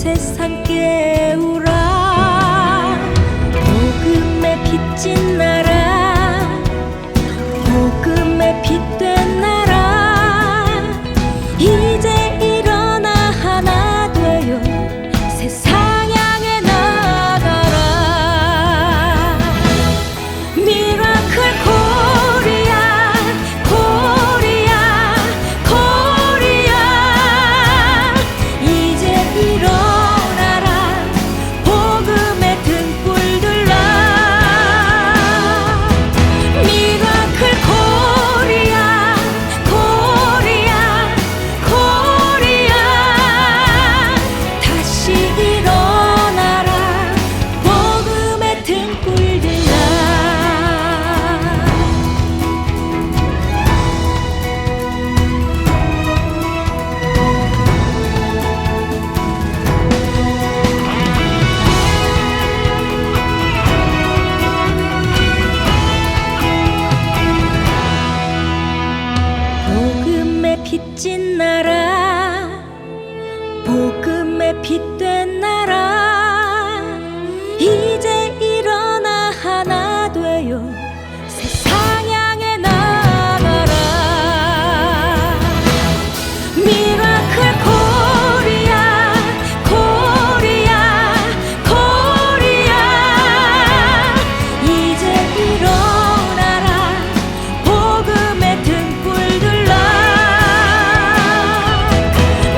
세상 깨우라. 복음의 빛진 나라, 복음의 빛된 나라, 이제 일어나 하나 되어 세상 향해 나가라. 미라클 코리아, 코리아, 코리아, 이제 일어나라. 복음의 등불 들라. 미라클 코리아, 코리아, 코리아, 다시 일어나라. 복음의 등불 들라. 복음의 빛진 나라, 복음의 빛된 나라, 이제 일어나 하나 되어 세상 향해 나가라. 미라클 코리아, 코리아, 코리아, 이제 일어나라. 복음의 등불 들라.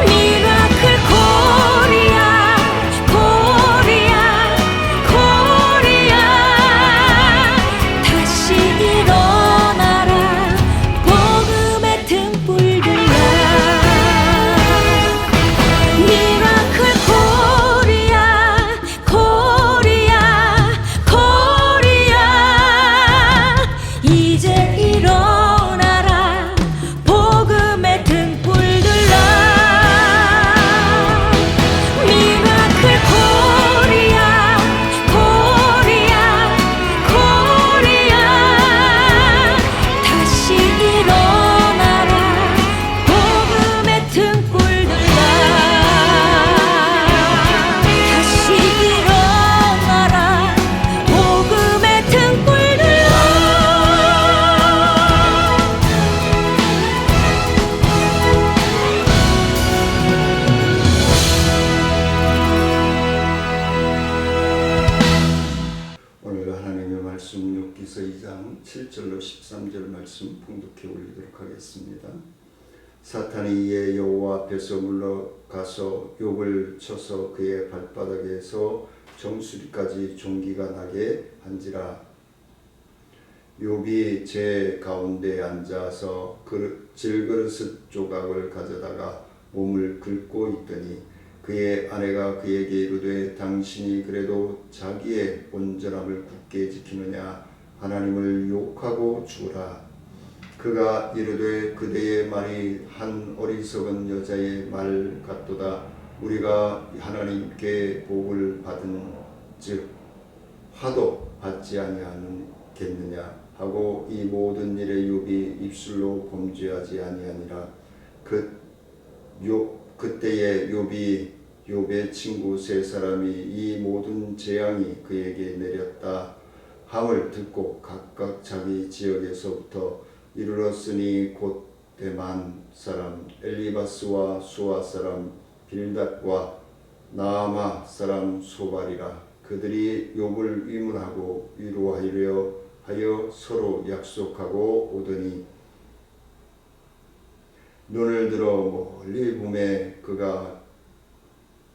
미라클 코리아, 코리아, 코리아, 다시 일어나라. 복음의 등불 들라. 미라클 코리아, 코리아, 코리아, 이제 일어나라. 복음의 등불 들라. 미라클 코리아, 코리아, 코리아, 다시 일어나라. 복음의 등불 들라. 다시 일어나라. 복음의 등불 들라. 오늘 하나님의 말씀 욥기서 2장 7절로 13절 말씀 봉독해 올리도록 하겠습니다. 사탄이 이에 여호와 앞에서 물러가서 욥을 쳐서 그의 발바닥에서 정수리까지 종기가 나게 한지라. 욥이 제 가운데 앉아서 질그릇 조각을 가져다가 몸을 긁고 있더니 그의 아내가 그에게 이르되 당신이 그래도 자기의 온전함을 굳게 지키느냐? 하나님을 욕하고 죽으라. 그가 이르되 그대의 말이 한 어리석은 여자의 말 같도다. 우리가 하나님께 복을 받은 즉 화도 받지 아니하겠느냐 하고 이 모든 일에 욥이 입술로 범죄하지 아니하니라. 그때에 욥의 친구 세 사람이 이 모든 재앙이 그에게 내렸다 함을 듣고 각각 자기 지역에서부터 이르렀으니 곧 대만 사람 엘리바스와 수아 사람 빌닷과 나아마 사람 소발이라. 그들이 욥을 위문하고 위로하려 하여 서로 약속하고 오더니 눈을 들어 멀리 보매 그가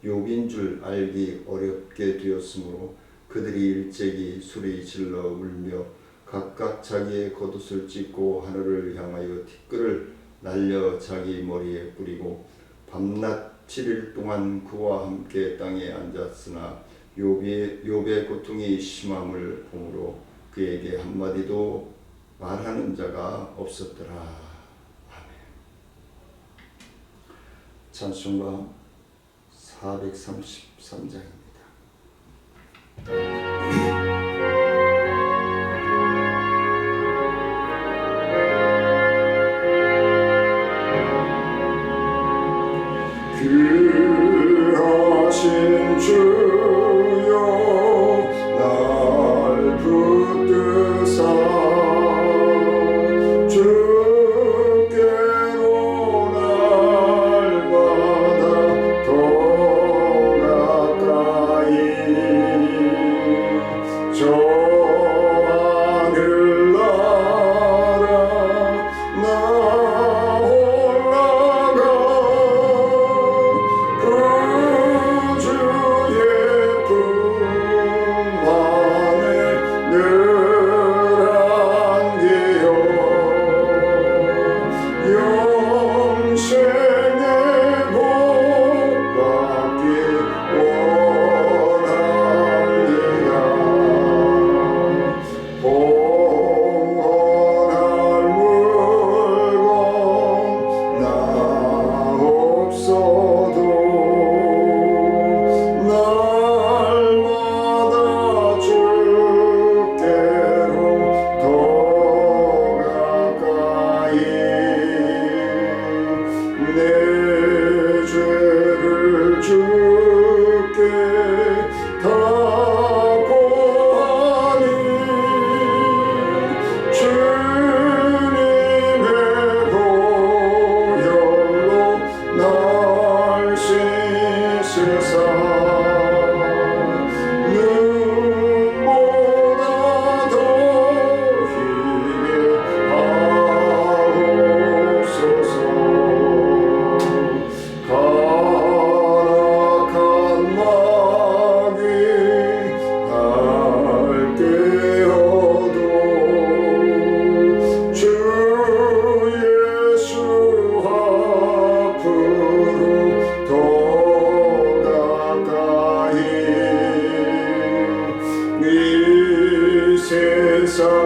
욥인 줄 알기 어렵게 되었으므로 그들이 일제히 소리 질러 울며 각각 자기의 겉옷을 찢고 하늘을 향하여 티끌을 날려 자기 머리에 뿌리고 밤낮 7일 동안 그와 함께 땅에 앉았으나 욥의 고통이 심함을 보므로 그에게 한마디도 말하는 자가 없었더라. 아멘. 찬송가 433장입니다. 그 하신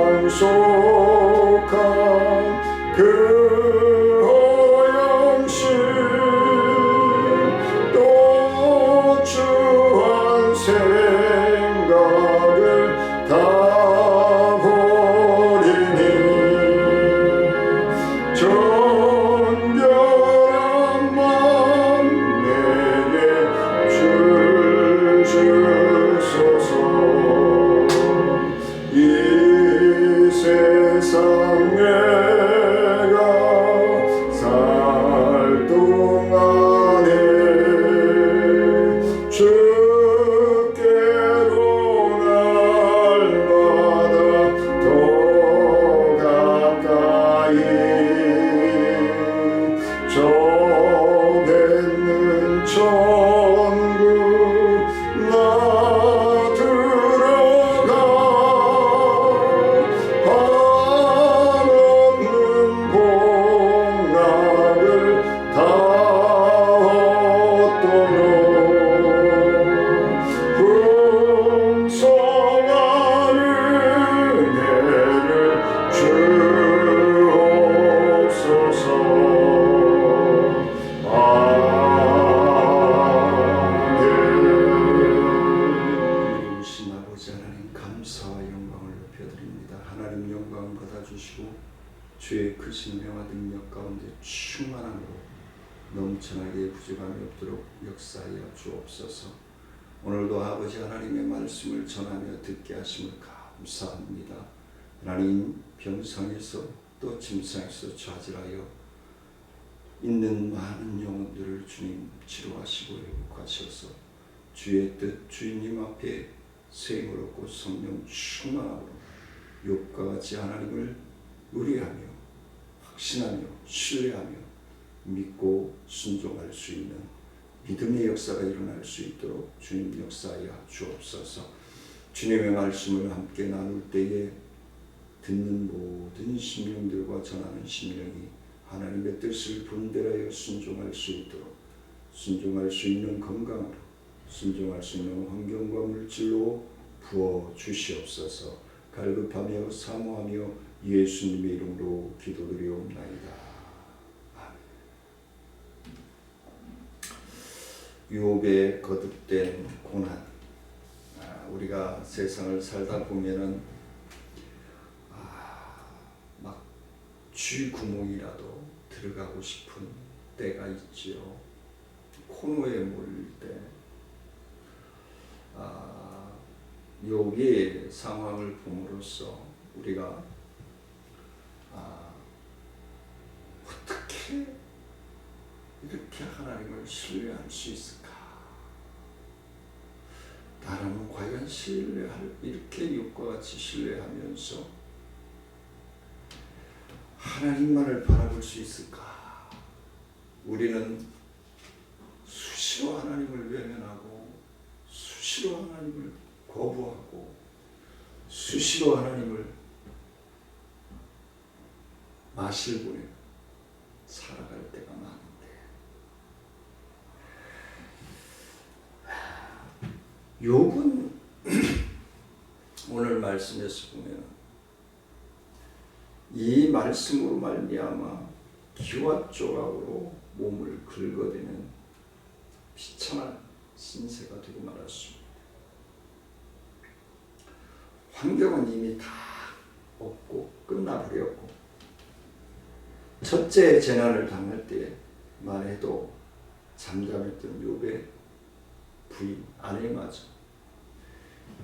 상속한 그 허영심 또 추한 생각을 다 버리니 정결한 맘 내게 주소서. 이 세상 내가 살 동안에 주께로 날마다 더 가까이 저 뱉는 천국 나 들어가 한없는 복락을 다 얻도록 풍성한 은혜를 주옵소서. 이루신 아버지 하나님 감사와 영광을 높여드립니다. 하나님 영광 받아주시고 주의 크신 명화 능력 가운데 충만함으로 넘쳐나게 부족함이 없도록 역사하여 주옵소서. 오늘도 아버지 하나님의 말씀을 전하며 듣게 하심을 감사합니다. 하나님 병상에서 또 침상에서 좌절하여 있는 많은 영혼들을 주님 치료하시고 회복하셔서 주의 뜻 주님 앞에 생을 얻고 성령 충만함으로 욥과 같이 하나님을 의뢰하며 확신하며 신뢰하며 믿고 순종할 수 있는 믿음의 역사가 일어날 수 있도록 주님 역사하여 주옵소서. 주님의 말씀을 함께 나눌 때에 듣는 모든 심령들과 전하는 심령이 하나님의 뜻을 분별하여 순종할 수 있도록 순종할 수 있는 건강으로 순종할 수 있는 환경과 물질로 부어 주시옵소서. 갈급하며 사모하며 예수님의 이름으로 기도드리옵나이다. 아멘. 욥의 거듭된 고난. 우리가 세상을 살다 보면은 막 쥐구멍이라도 들어가고 싶은 때가 있지요. 코너에 몰릴 때. 욥의 상황을 봄으로써 우리가 어떻게 이렇게 하나님을 신뢰할 수 있을까? 나라면 과연 이렇게 욥과 같이 신뢰하면서 하나님만을 바라볼 수 있을까? 우리는 수시로 하나님을 외면하고 수시로 하나님을 거부하고 수시로 하나님을 마실 보내 살아갈 때가 많은데 욥은 오늘 말씀에서 보면 이 말씀으로 말미암아 기와 조각으로 몸을 긁어대는 비참한 신세가 되고 말았습니다. 환경은 이미 다 없고 끝나버렸고 첫째 재난을 당할 때만 해도 잠잠했던 욥의 부인 아내마저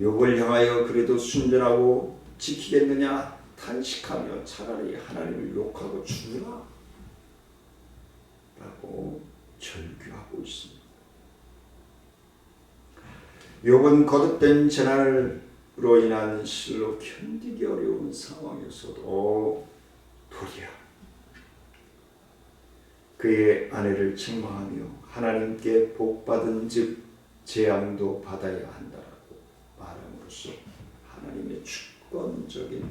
욥을 향하여 그래도 순전하고 지키겠느냐 탄식하며 차라리 하나님을 욕하고 죽으라 라고 절규하고 있습니다. 욥은 거듭된 재난으로 인한 실로 견디기 어려운 상황에서도 도리어 그의 아내를 책망하며 하나님께 복받은 즉 재앙도 받아야 한다라고 말함으로써 하나님의 주권적인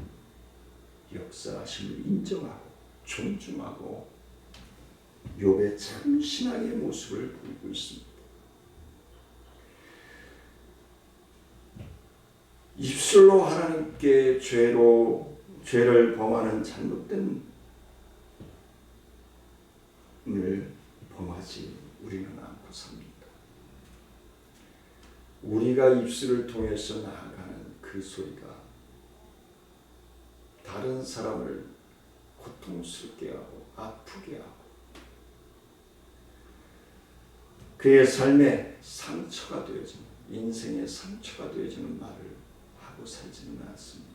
역사하심을 인정하고 존중하고 욥의 참 신앙의 모습을 보이고 있습니다. 입술로 하나님께 죄로 죄를 범하는 잘못된 을 범하지 우리는 않고 삽니다. 우리가 입술을 통해서 나아가는 그 소리가 다른 사람을 고통스럽게 하고 아프게 하고 그의 삶에 상처가 되어지는, 인생의 상처가 되어지는 말을 하고 살지는 않습니까?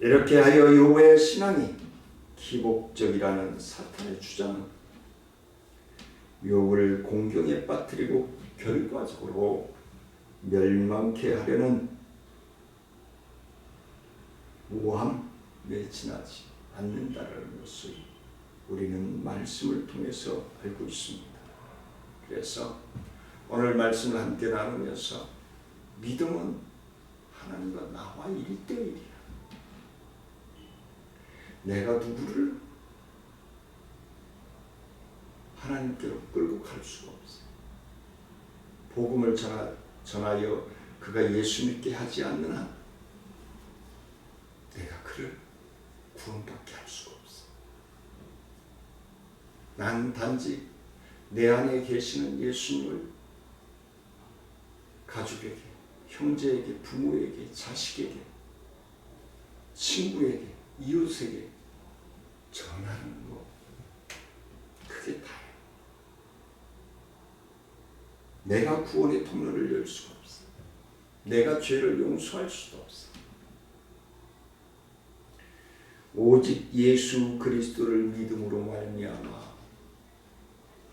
이렇게 하여 욥의 신앙이 기복적이라는 사탄의 주장은 욥을 공경에 빠뜨리고 결과적으로 멸망케 하려는 모함에 지나지 않는다는 것을 우리는 말씀을 통해서 알고 있습니다. 그래서 오늘 말씀을 함께 나누면서 믿음은 하나님과 나와 1:1이야. 내가 누구를 하나님께로 끌고 갈 수가 없어요. 복음을 전하여 그가 예수 믿게 하지 않는 한 내가 그를 구원받게 할 수가 없어. 난 단지 내 안에 계시는 예수님을 가족에게, 형제에게, 부모에게, 자식에게, 친구에게, 이웃에게 전하는 거, 그게 다예요. 내가 구원의 통로를 열 수가 없어. 내가 죄를 용서할 수도 없어. 오직 예수 그리스도를 믿음으로 말미암아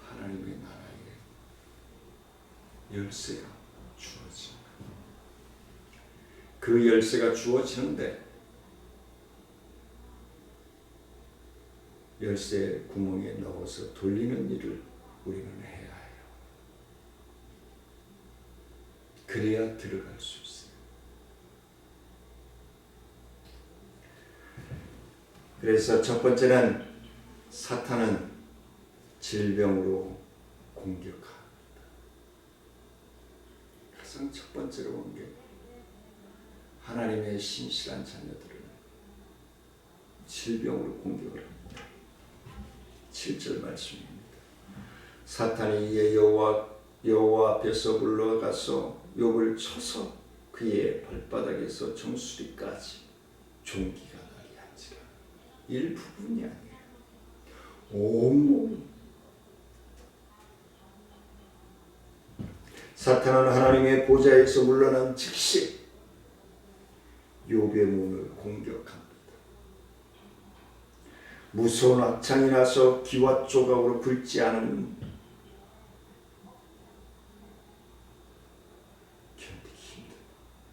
하나님의 나라에 열쇠가 주어집니다. 그 열쇠가 주어지는데 열쇠 구멍에 넣어서 돌리는 일을 우리는 해야 해요. 그래야 들어갈 수 있어요. 그래서 첫 번째는 사탄은 질병으로 공격합니다. 가장 첫 번째로 본 게 하나님의 신실한 자녀들을 질병으로 공격을 합니다. 7절 말씀입니다. 사탄이 이에 여호와 앞에서 물러가서 욥을 쳐서 그의 발바닥에서 정수리까지 종기가 나게 한지라. 일부분이 아니에요. 온몸이. 사탄은 하나님의 보좌에서 물러난 즉시 욥의 몸을 공격합니다. 무서운 악창이 나서 기와 조각으로 긁지 않으면 견디기 힘든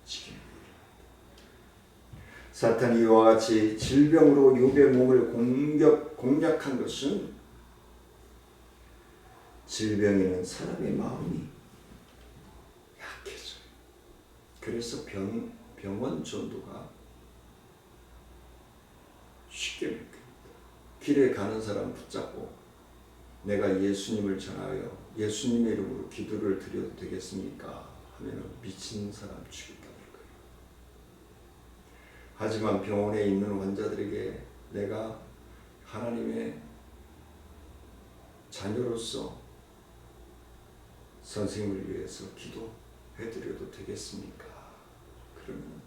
지경이 일어납니다. 사탄이 이와 같이 질병으로 욥의 몸을 공략한 것은 질병에는 사람의 마음이 약해져요. 그래서 병원 전도가 쉽게 느껴요. 길에 가는 사람 붙잡고 내가 예수님을 전하여 예수님의 이름으로 기도를 드려도 되겠습니까? 하면 미친 사람 취급받을 거예요. 하지만 병원에 있는 환자들에게 내가 하나님의 자녀로서 선생님을 위해서 기도해드려도 되겠습니까? 그러면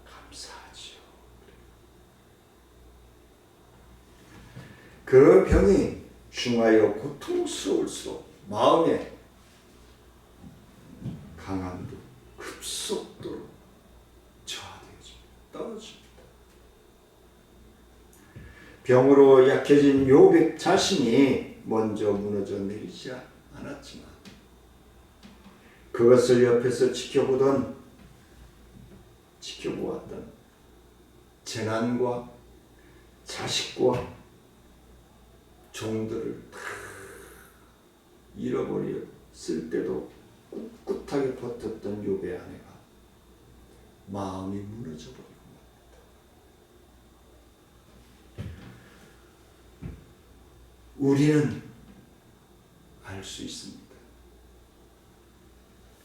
감사하지요. 그 병이 중하여 고통스러울수록 마음의 강함도 급속도로 저하되어집니다. 떨어집니다. 병으로 약해진 욥의 자신이 먼저 무너져 내리지 않았지만 그것을 옆에서 지켜보았던 재난과 자식과 종들을 다 잃어버렸을 때도 꿋꿋하게 버텼던 욥의 아내가 마음이 무너져버리고 맙니다. 우리는 알 수 있습니다.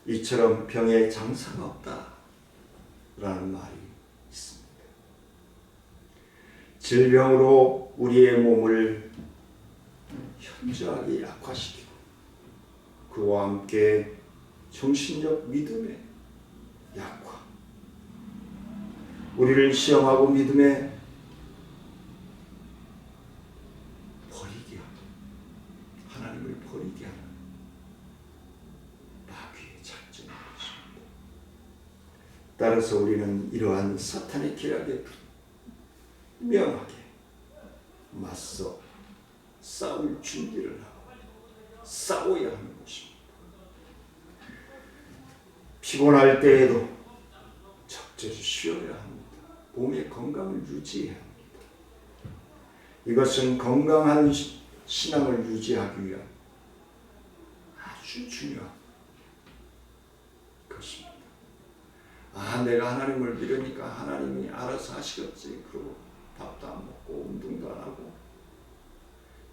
이처럼 병에 장사가 없다. 라는 말이 있습니다. 질병으로 우리의 몸을 현저하게 약화시키고 그와 함께 정신적 믿음의 약화, 우리를 시험하고 믿음에 버리게 하고 하나님을 버리게 하는 마귀의 작전인 것입니다. 따라서 우리는 이러한 사탄의 계략에 분명하게 맞서 싸울 준비를 하고 싸워야 하는 것입니다. 피곤할 때에도 적절히 쉬어야 합니다. 몸의 건강을 유지해야 합니다. 이것은 건강한 신앙을 유지하기 위한 아주 중요한 것입니다. 내가 하나님을 믿으니까 하나님이 알아서 하시겠지. 그러고 밥도 안 먹고 운동도 안 하고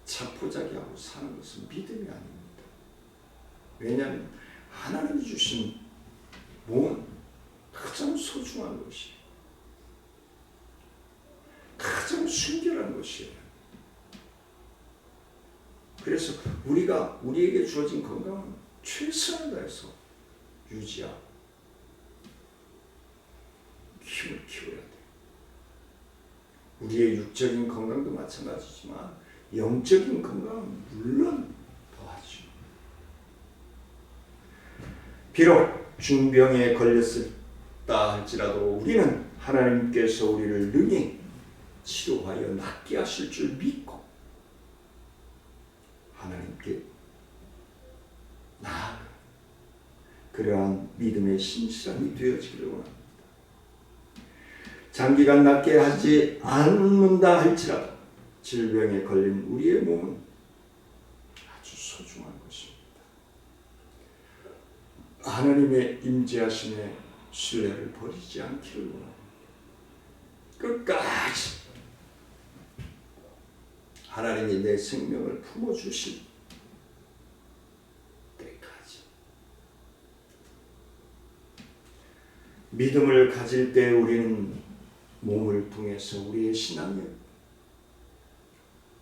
자포자기하고 사는 것은 믿음이 아닙니다. 왜냐하면 하나님이 주신 몸은 가장 소중한 것이에요. 가장 순결한 것이에요. 그래서 우리에게 주어진 건강은 최선을 다해서 유지하고 힘을 키워야 돼요. 우리의 육적인 건강도 마찬가지지만 영적인 건강은 물론 더하죠. 비록 중병에 걸렸다 할지라도 우리는 하나님께서 우리를 능히 치료하여 낫게 하실 줄 믿고 하나님께 나아가 그러한 믿음의 신실함이 되어지기를 원합니다. 장기간 낫게 하지 않는다 할지라도 질병에 걸린 우리의 몸은 아주 소중한 것입니다. 하나님의 임재하심에 신뢰를 버리지 않기를 원합니다. 끝까지 하나님이 내 생명을 품어주실 때까지 믿음을 가질 때 우리는 몸을 통해서 우리의 신앙의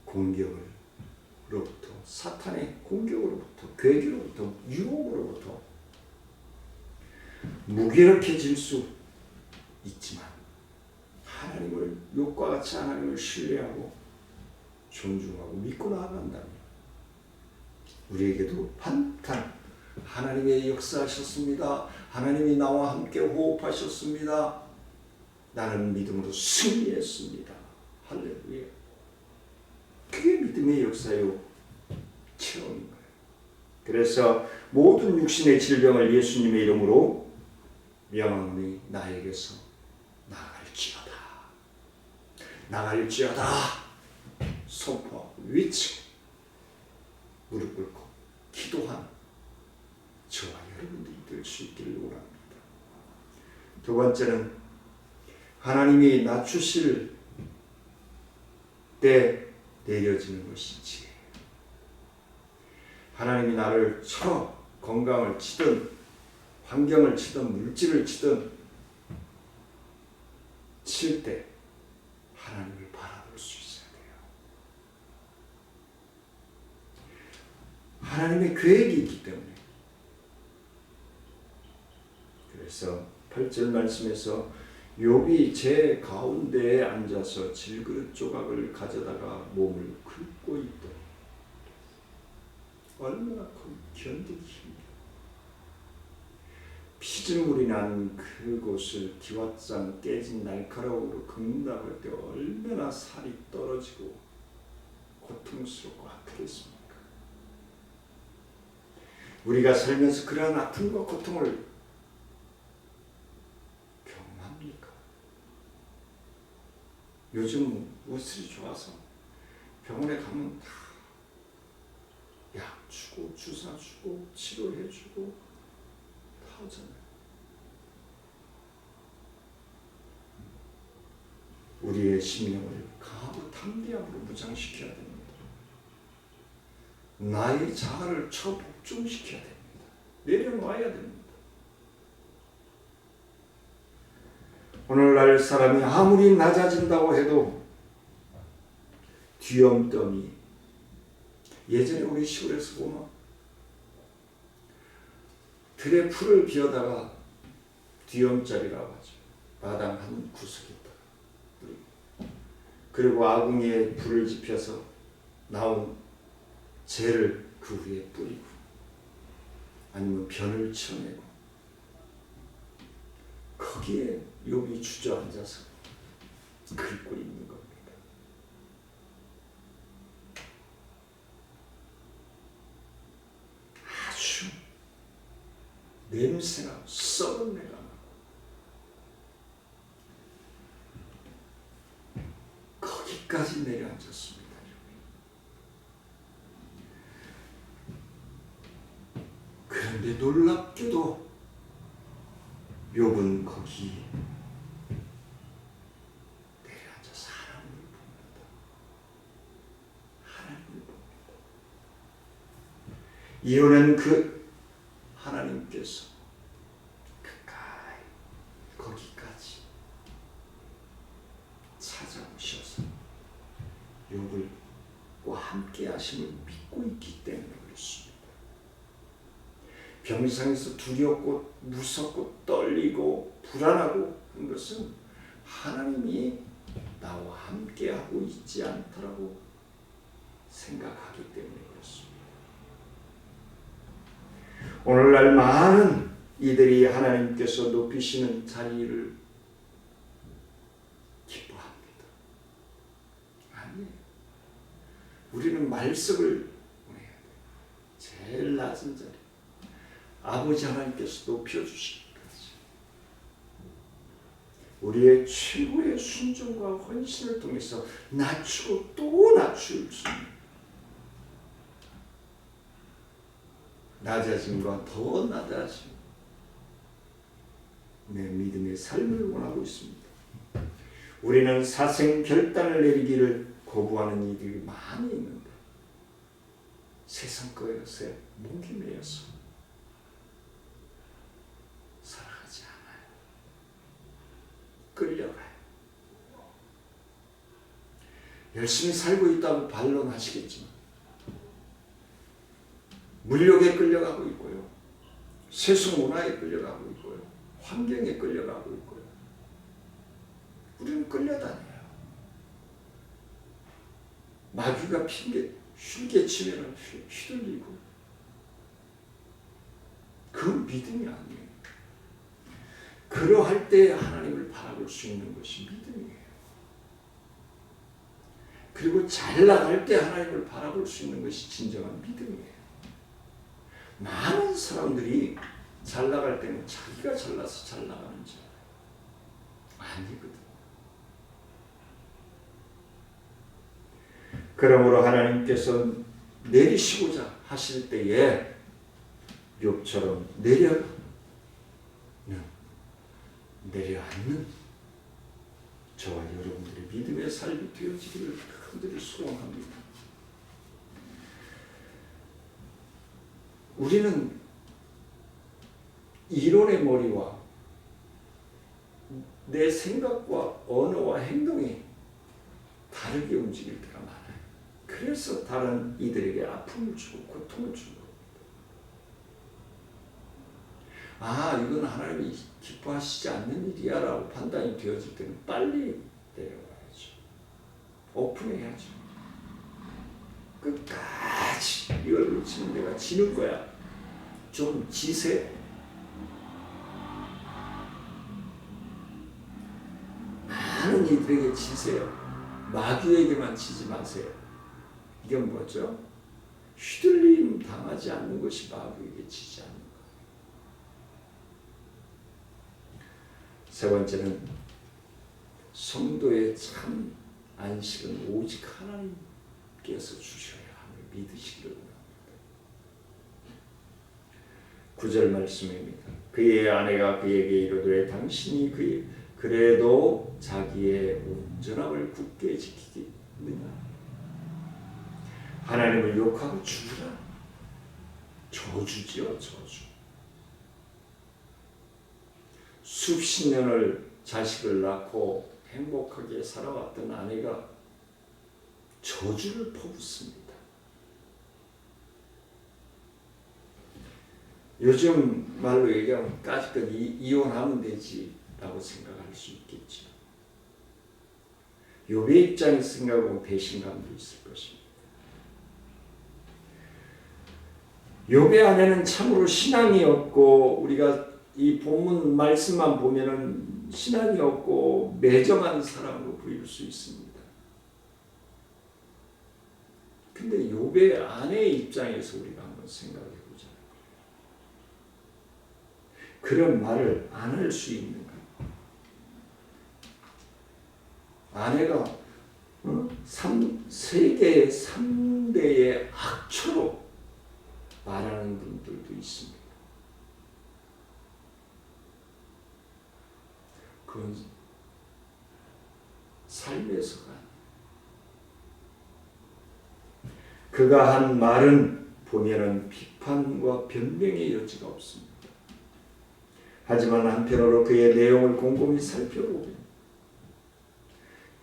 공격으로부터 사탄의 공격으로부터 괴계로부터 유혹으로부터 무기력해질 수 있지만 하나님을 욕과 같이 하나님을 신뢰하고 존중하고 믿고 나아간다면 우리에게도 한탄 하나님의 역사하셨습니다. 하나님이 나와 함께 호흡하셨습니다. 나는 믿음으로 승리했습니다. 할렐루야. 그게 믿음의 역사요 체험인 거예요. 그래서 모든 육신의 질병을 예수님의 이름으로 명하노니 나에게서 나갈지어다 선포하고 외치고 무릎 꿇고 기도하는 저와 여러분들이 될 수 있기를 원합니다. 두 번째는 하나님이 낮추실 때 내려지는 것이 지혜예요. 하나님이 나를 쳐 건강을 치든 환경을 치든 물질을 치든 칠 때 하나님을 바라볼 수 있어야 돼요. 하나님의 계획이 있기 때문에. 그래서 8절 말씀에서 욥이 제 가운데에 앉아서 질그릇 조각을 가져다가 몸을 긁고 있더니 얼마나 견디기 힘들어. 피줄물이 난 그곳을 기왓장 깨진 날카로움으로 긁는다고 할 때 얼마나 살이 떨어지고 고통스럽고 아프겠습니까? 우리가 살면서 그러한 아픔과 고통을 경험합니까? 요즘 우슬이 좋아서 병원에 가면 다 약 주고 주사 주고 치료해 주고 다 하잖아요. 우리의 심령을 강하고 담대함으로 무장시켜야 됩니다. 나의 자아를 처복종시켜야 됩니다. 내려놔야 됩니다. 오늘날 사람이 아무리 낮아진다고 해도 뒤엄더미, 예전에 우리 시골에서 보면 들에 풀을 비워다가 뒤엄자리라고 하죠. 마당 한 구석에다가 그리고 아궁이에 불을 지펴서 나온 재를 그 위에 뿌리고 아니면 변을 쳐내고 거기에 욥이 주저앉아서 긁고 있는 겁니다. 아주 냄새나고 썩은 내가 나고 거기까지 내려앉았습니다. 그런데 놀랍게도 욥은 거기 내려앉아서 하나님을 봅니다. 하나님을 봅니다. 이유는 그 하나님께서 가까이 거기까지 찾아오셔서 욥을과 함께 하심을 믿고 있기 때문에 그렇습니다. 병상에서 두렵고 무섭고 떨리고 불안하고 한 것은 하나님이 나와 함께하고 있지 않다라고 생각하기 때문에 그렇습니다. 오늘날 많은 이들이 하나님께서 높이시는 자리를 기뻐합니다. 아니에요. 우리는 말석을 보내야 돼요. 제일 낮은 자리. 아버지 하나님께서 높여주시기까지 우리의 최고의 순종과 헌신을 통해서 낮추고 또 낮출 수 있는 낮아짐과 더 낮아짐 내 믿음의 삶을 원하고 있습니다. 우리는 사생 결단을 내리기를 거부하는 이들이 많이 있는데 세상 것에 목이 메여서 살아가지 않아요. 끌려가요. 열심히 살고 있다고 반론하시겠지만 물욕에 끌려가고 있고요. 세속 문화에 끌려가고 있고요. 환경에 끌려가고 있고요. 우리는 끌려다녀요. 마귀가 휘게 치면 휘둘리고 그건 믿음이 아니에요. 그러할 때 하나님을 바라볼 수 있는 것이 믿음이에요. 그리고 잘 나갈 때 하나님을 바라볼 수 있는 것이 진정한 믿음이에요. 많은 사람들이 잘 나갈 때는 자기가 잘나서 잘 나가는 줄 아니거든. 그러므로 하나님께서 내리시고자 하실 때에 욥처럼 내려앉는 저와 여러분들의 믿음의 삶이 되어지기를 간절히 소원합니다. 우리는 이론의 머리와 내 생각과 언어와 행동이 다르게 움직일 때가 많아요. 그래서 다른 이들에게 아픔을 주고 고통을 주는 겁니다. 아, 이건 하나님이 기뻐하시지 않는 일이야 라고 판단이 되어질 때는 빨리 내려가야죠. 오픈해야죠. 끝까지 이걸 놓치면 내가 지는 거야. 좀 지세요. 많은 이들에게 지세요. 마귀에게만 지지 마세요. 이건 뭐죠? 휘둘림 당하지 않는 것이 마귀에게 지지 않는 거예요. 세 번째는 성도의 참 안식은 오직 하나님께서 주셔야 함을 믿으시기를 원합니다. 9절 말씀입니다. 그의 아내가 그에게 이르되 당신이 그래도 자기의 온전함을 굳게 지키겠느냐? 하나님을 욕하고 죽으라. 저주지요, 저주. 수십 년을 자식을 낳고 행복하게 살아왔던 아내가 저주를 퍼붓습니다. 요즘 말로 얘기하면 까짓것 이혼하면 되지 라고 생각할 수 있겠죠. 욥의 입장에서 생각하면 배신감도 있을 것입니다. 욥의 아내는 참으로 신앙이 없고, 우리가 이 본문 말씀만 보면은 신앙이 없고 매정한 사람으로 보일 수 있습니다. 근데 욥의 아내의 입장에서 우리가 한번 생각해 보자. 그런 말을 안 할 수 있는가? 아내가 세계 3대의 악처로 말하는 분들도 있습니다. 그건 삶에서가 아니에요. 그가 한 말은 보면은 비판과 변명의 여지가 없습니다. 하지만 한편으로 그의 내용을 곰곰이 살펴보면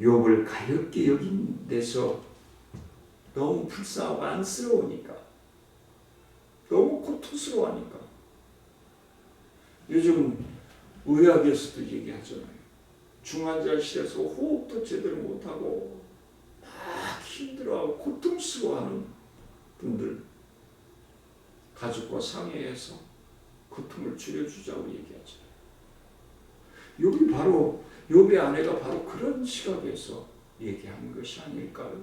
욥을 가엾게 여긴 데서 너무 불쌍하고 안쓰러우니까, 너무 고통스러워하니까, 요즘 의학에서도 얘기하잖아요. 중환자실에서 호흡도 제대로 못하고 막 힘들어하고 고통스러워하는 분들, 가족과 상의해서 고통을 줄여주자고 얘기하잖아요. 욥의 아내가 바로 그런 시각에서 얘기한 것이 아닐까요?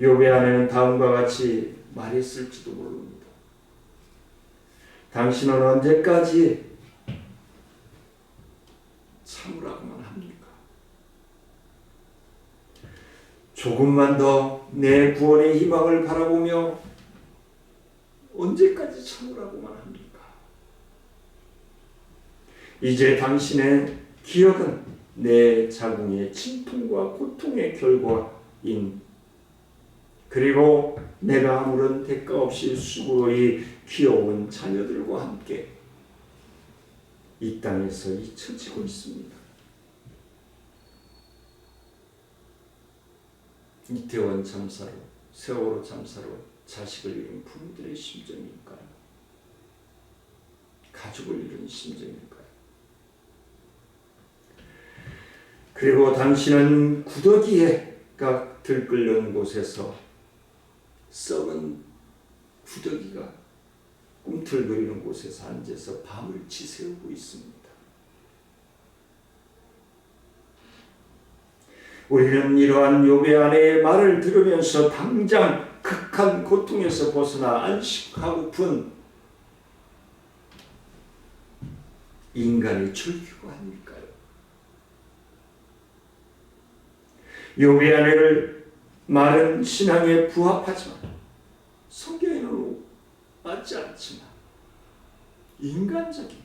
욥의 아내는 다음과 같이 말했을지도 모릅니다. 당신은 언제까지 참으라고만 합니까? 조금만 더 내 구원의 희망을 바라보며 언제까지 참으라고만 합니까? 이제 당신의 기억은 내 자궁의 진통과 고통의 결과인, 그리고 내가 아무런 대가 없이 수고히 키워온 자녀들과 함께 이 땅에서 잊혀지고 있습니다. 이태원 참사로, 세월호 참사로 자식을 잃은 부모들의 심정일까요? 가족을 잃은 심정일까요? 그리고 당신은 구더기가 들끓는 곳에서 썩은 구더기가 꿈틀거리는 곳에서 앉아서 밤을 지새우고 있습니다. 우리는 이러한 욥의 아내의 말을 들으면서 당장 극한 고통에서 벗어나 안식하고픈 인간의 절규가 아닐까요? 욥의 아내를 말은 신앙에 부합하지만 성경에는 맞지 않지만 인간적인,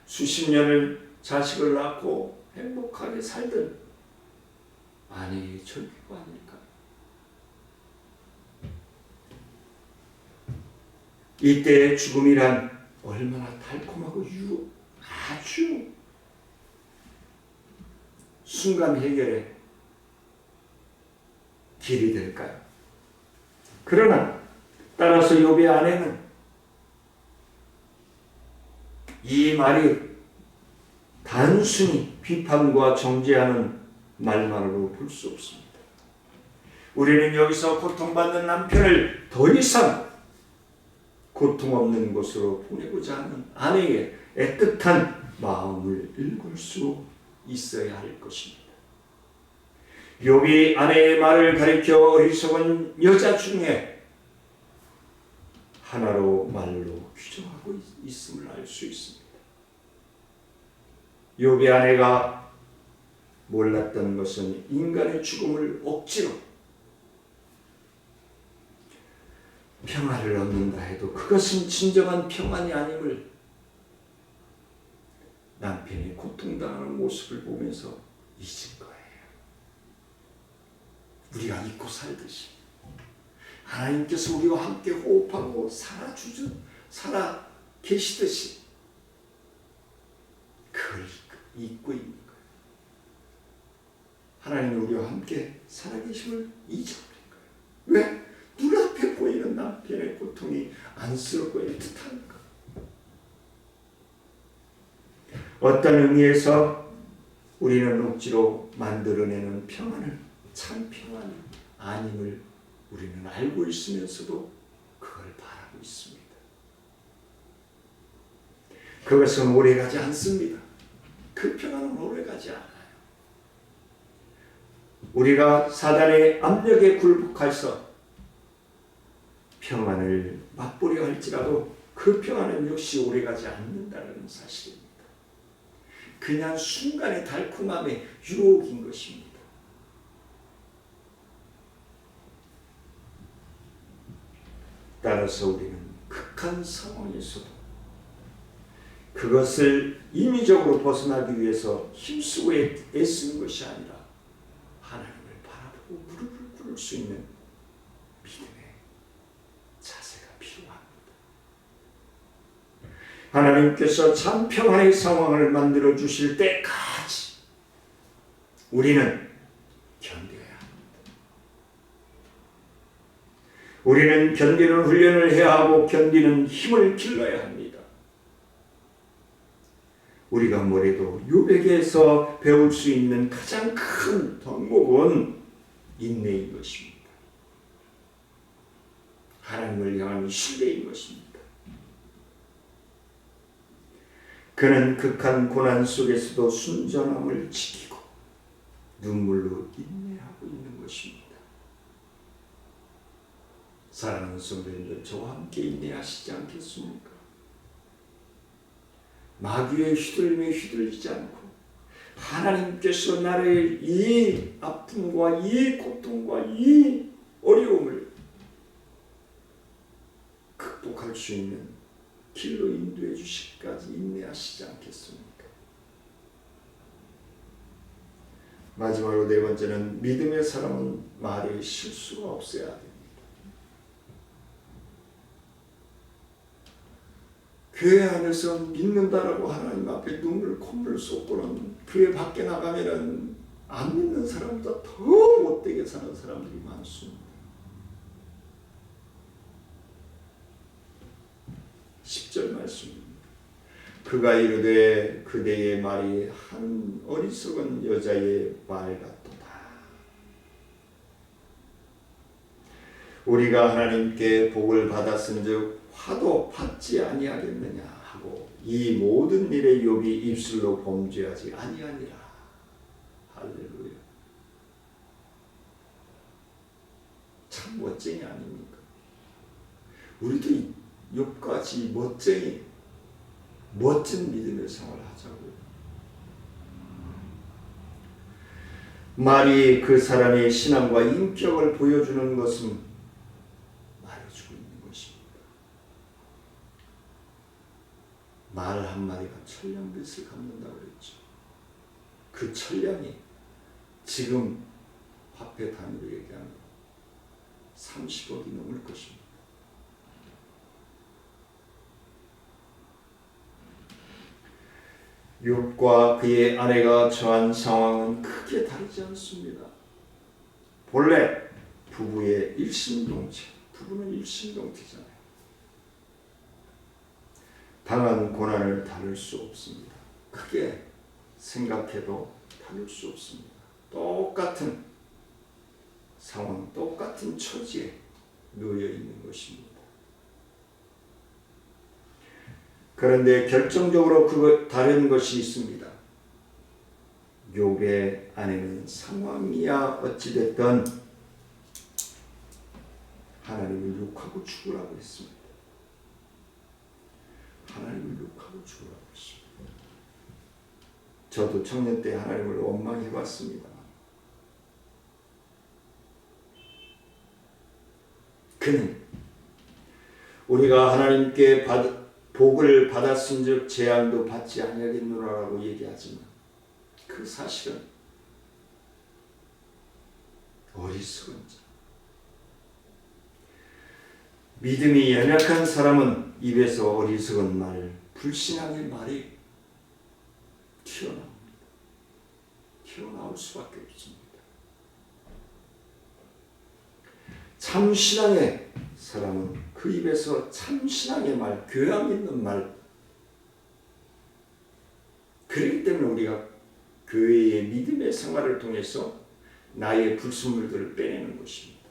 수십 년을 자식을 낳고 행복하게 살던 아내의 절규가 아닐까? 이때의 죽음이란 얼마나 달콤하고 아주 순간 해결의 길이 될까요? 그러나 따라서 욥의 아내는 이 말이 단순히 비판과 정죄하는 말만으로 볼 수 없습니다. 우리는 여기서 고통받는 남편을 더 이상 고통 없는 곳으로 보내고자 하는 아내의 애틋한 마음을 읽을 수 있어야 할 것입니다. 욥이 아내의 말을 가리켜 어리석은 여자 중에 하나로 말로 규정하고 있음을 알 수 있습니다. 욥의 아내가 몰랐던 것은 인간의 죽음을 억지로 평화를 얻는다 해도 그것은 진정한 평안이 아님을 남편이 고통당하는 모습을 보면서 잊은 거예요. 우리가 잊고 살듯이 하나님께서 우리와 함께 호흡하고 살아 계시듯이 잊고 있는 거예요. 하나님은 우리와 함께 살아계심을 잊어버린 거예요. 왜? 눈앞에 보이는 남편의 고통이 안쓰럽고 애틋한 거. 어떤 의미에서 우리는 억지로 만들어내는 평안을 참 평안이 아님을 우리는 알고 있으면서도 그걸 바라고 있습니다. 그것은 오래가지 않습니다. 그 평안은 오래가지 않아요. 우리가 사단의 압력에 굴복해서 평안을 맛보려 할지라도 그 평안은 역시 오래가지 않는다는 사실입니다. 그냥 순간의 달콤함의 유혹인 것입니다. 따라서 우리는 극한 상황에서도 그것을 임의적으로 벗어나기 위해서 힘쓰고 애쓰는 것이 아니라 하나님을 바라보고 무릎을 꿇을 수 있는 믿음의 자세가 필요합니다. 하나님께서 참 평안의 상황을 만들어 주실 때까지 우리는 견뎌야 합니다. 우리는 견디는 훈련을 해야 하고 견디는 힘을 길러야 합니다. 우리가 뭐래도 욥에게서 배울 수 있는 가장 큰 덕목은 인내인 것입니다. 하나님을 향한 신뢰인 것입니다. 그는 극한 고난 속에서도 순전함을 지키고 눈물로 인내하고 있는 것입니다. 사랑하는 성도님들, 저와 함께 인내하시지 않겠습니까? 마귀의 휘둘림에 휘둘리지 않고 하나님께서 나의 이 아픔과 이 고통과 이 어려움을 극복할 수 있는 길로 인도해 주시기까지 인내하시지 않겠습니까? 마지막으로 네 번째는 믿음의 사람은 말에 실수가 없어야 됩니다. 교회 안에서 믿는다라고 하나님 앞에 눈물 콧물 쏟고는 교회 밖에 나가면은 안 믿는 사람보다 더 못되게 사는 사람들이 많습니다. 10절 말씀입니다. 그가 이르되 그대의 말이 한 어리석은 여자의 말 같도다. 우리가 하나님께 복을 받았은즉 화도 받지 아니하겠느냐 하고 이 모든 일에 욥이 입술로 범죄하지 아니하니라. 할렐루야. 참 멋쟁이 아닙니까? 우리도 욥같이 멋진 믿음의 생활을 하자고요. 말이 그 사람의 신앙과 인격을 보여주는 것은 말해주고 있는 것입니다. 말 한마디가 천냥빚을 갚는다고 그랬죠. 그 천냥이 지금 화폐 단위로 얘기하면 30억이 넘을 것입니다. 욥과 그의 아내가 처한 상황은 크게 다르지 않습니다. 본래 부부의 일심동체, 부부는 일심동체잖아요. 당한 고난을 다룰 수 없습니다. 크게 생각해도 다룰 수 없습니다. 똑같은 상황, 똑같은 처지에 놓여 있는 것입니다. 그런데 결정적으로 다른 것이 있습니다. 욥의 아내는 상황이야 어찌됐든 하나님을 욕하고 죽으라고 했습니다. 하나님을 욕하고 죽으라고 했습니다. 저도 청년 때 하나님을 원망해봤습니다. 그는 우리가 하나님께 복을 받았은즉 재앙도 받지 아니하겠노라라고 얘기하지만 그 사실은 어리석은 자, 믿음이 연약한 사람은 입에서 어리석은 말, 불신앙의 말이 튀어나옵니다. 튀어나올 수밖에 없습니다. 참신앙의 사람은 그 입에서 참신앙의 말, 교양 있는 말, 그렇기 때문에 우리가 교회의 믿음의 생활을 통해서 나의 불순물들을 빼내는 것입니다.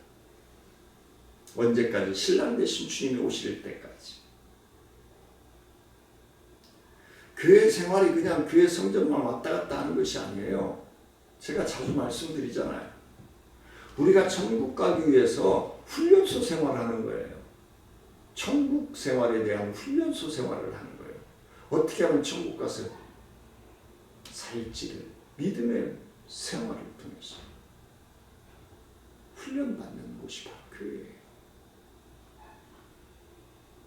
언제까지? 신랑 되신 주님이 오실 때까지. 교회 생활이 그냥 교회 성전만 왔다 갔다 하는 것이 아니에요. 제가 자주 말씀드리잖아요. 우리가 천국 가기 위해서 훈련소 생활하는 거예요. 천국 생활에 대한 훈련소 생활을 하는 거예요. 어떻게 하면 천국 가서 살지를 믿음의 생활을 통해서 훈련받는 곳이 바로 교회예요.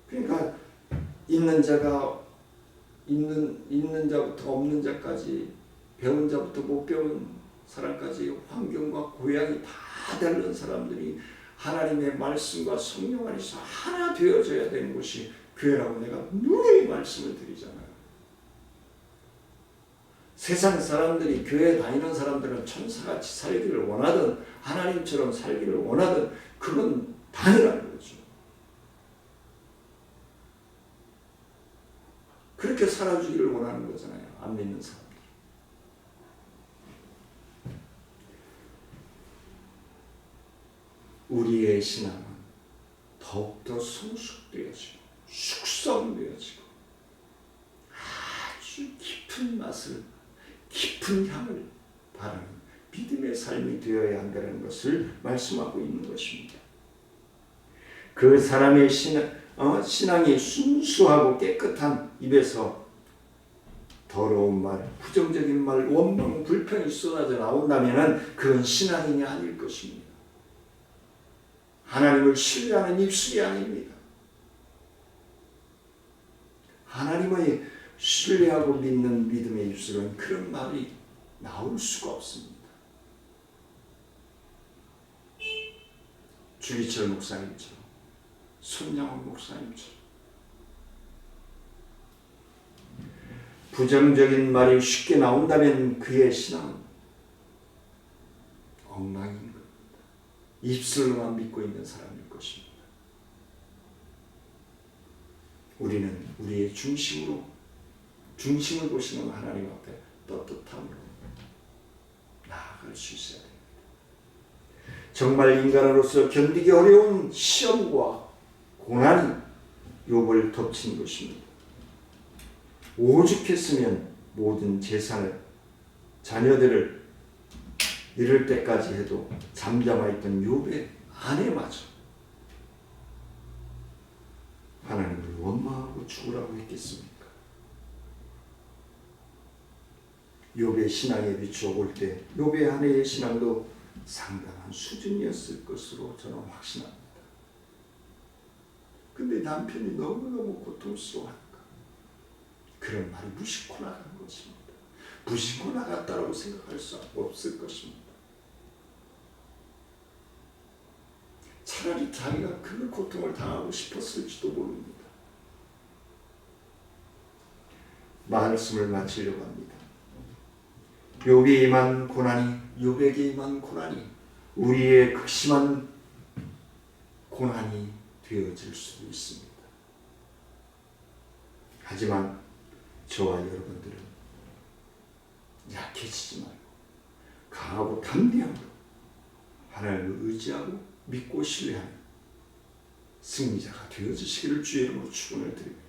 그러니까 있는 자부터 없는 자까지, 배운 자부터 못 배운 사람까지 환경과 고향이 다 다른 사람들이 하나님의 말씀과 성령 안에서 하나 되어져야 되는 곳이 교회라고 내가 누누이 말씀을 드리잖아요. 세상 사람들이, 교회 다니는 사람들은 천사같이 살기를 원하든 하나님처럼 살기를 원하든 그건 당연한 거죠. 그렇게 살아주기를 원하는 거잖아요. 안 믿는 사람들. 우리의 신앙은 더욱더 성숙되어지고 숙성되어지고 아주 깊은 맛을, 깊은 향을 바라는 믿음의 삶이 되어야 한다는 것을 말씀하고 있는 것입니다. 그 사람의 신앙이 순수하고 깨끗한 입에서 더러운 말, 부정적인 말, 원망, 불평이 쏟아져 나온다면 그건 신앙인이 아닐 것입니다. 하나님을 신뢰하는 입술이 아닙니다. 하나님의 신뢰하고 믿는 믿음의 입술은 그런 말이 나올 수가 없습니다. 주기철 목사님처럼, 손양원 목사님처럼 부정적인 말이 쉽게 나온다면 그의 신앙은 엉망인 겁니다. 입술로만 믿고 있는 사람일 것입니다. 우리는 우리의 중심을 보시는 하나님 앞에 떳떳함으로 나아갈 수 있어야 됩니다. 정말 인간으로서 견디기 어려운 시험과 고난이 욥을 덮친 것입니다. 오죽했으면 모든 재산을, 자녀들을 이럴 때까지 해도 잠잠하였던 욥의 아내마저 하나님을 원망하고 죽으라고 했겠습니까? 욥의 신앙에 비추어 볼 때 욥의 아내의 신앙도 상당한 수준이었을 것으로 저는 확신합니다. 근데 남편이 너무너무 고통스러워하니까 그런 말이 무심코 나간 것입니다. 무심코 나갔다라고 생각할 수 없을 것입니다. 차라리 자기가 그 고통을 당하고 싶었을지도 모릅니다. 말씀을 마치려고 합니다. 욥에 임한 고난이, 욥에게 임한 고난이 우리의 극심한 고난이 되어질 수도 있습니다. 하지만 저와 여러분들은 약해지지 말고 강하고 담대함으로 하나님을 의지하고 믿고 신뢰하는 승리자가 되어주시기를 주의 이름으로 축원을 드립니다.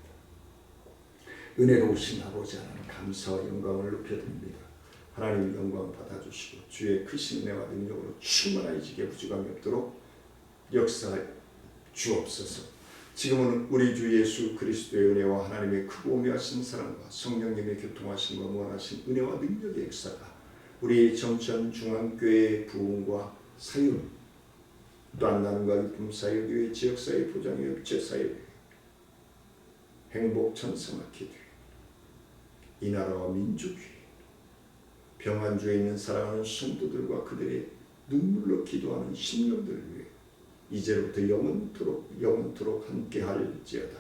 은혜로우신 아버지 하나님 감사와 영광을 높여드립니다. 하나님 영광 받아주시고 주의 크신 은혜와 능력으로 충만하지게 부족함이 없도록 역사해 주옵소서. 지금은 우리 주 예수 그리스도의 은혜와 하나님의 크고 오묘하신 사랑과 성령님의 교통하심과 무한하신 은혜와 능력의 역사가 우리 정천 중앙교회의 부흥과 사역, 또한 나눔과 기쁨 사역의 지역사회 보장의 업체 사역, 행복 천성하게 되어 이 나라와 민족 위에 병환주에 있는 사랑하는 성도들과 그들의 눈물로 기도하는 심령들을 위해 이제부터 영원토록 함께 할지어다.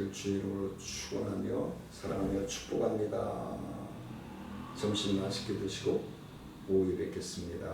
여러분을 주의 이름으로 축원하며 사랑하며 축복합니다. 점심 맛있게 드시고 오후에 뵙겠습니다.